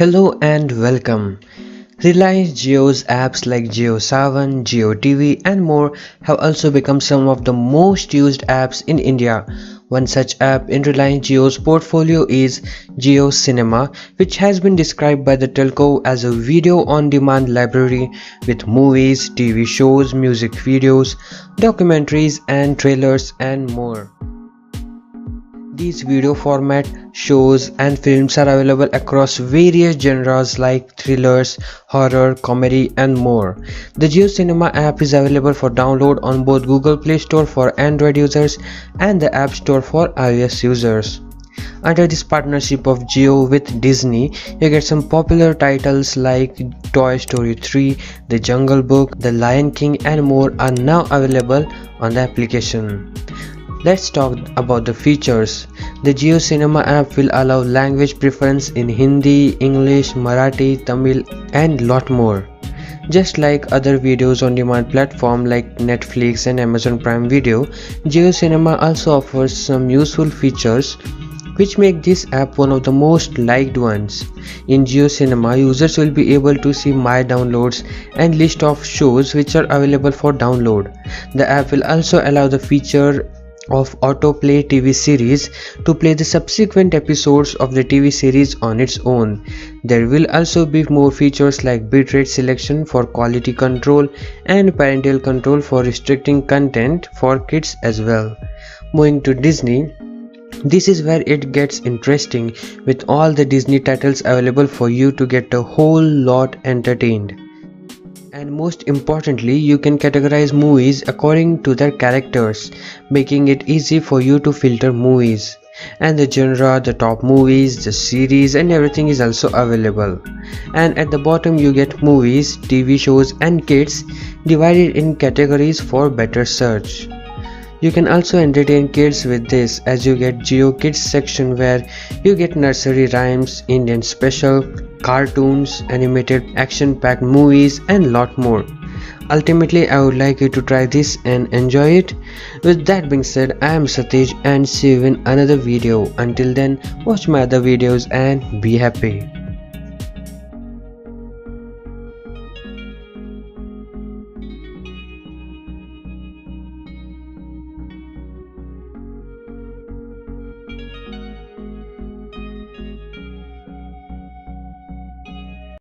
Hello and welcome. Reliance Jio's apps like Jio Savan, Jio TV and more have also become some of the most used apps in India. One such app in Reliance Jio's portfolio is Jio Cinema, which has been described by the telco as a video on demand library with movies, TV shows, music videos, documentaries and trailers and more. These video format shows and films are available across various genres like thrillers, horror, comedy and more. The Jio Cinema app is available for download on both Google Play Store for Android users and the App Store for iOS users. Under this partnership of Jio with Disney, you get some popular titles like Toy Story 3, The Jungle Book, The Lion King and more are now available on the application. Let's talk about the features. The Jio Cinema app will allow language preference in Hindi, English, Marathi, Tamil and lot more. Just like other videos on demand platforms like Netflix and Amazon Prime Video, Jio Cinema also offers some useful features which make this app one of the most liked ones. In Jio Cinema, users will be able to see my downloads and list of shows which are available for download. The app will also allow the feature of autoplay TV series to play the subsequent episodes of the TV series on its own. There will also be more features like bitrate selection for quality control and parental control for restricting content for kids as well. Moving to Disney, this is where it gets interesting with all the Disney titles available for you to get a whole lot entertained. And most importantly, you can categorize movies according to their characters, making it easy for you to filter movies. And the genre, the top movies, the series and everything is also available. And at the bottom you get movies, TV shows and kids divided in categories for better search. You can also entertain kids with this as you get Jio Kids section where you get nursery rhymes, Indian special, cartoons, animated action-packed movies and lot more. Ultimately, I would like you to try this and enjoy it. With that being said, I am Satish and see you in another video. Until then, watch my other videos and be happy.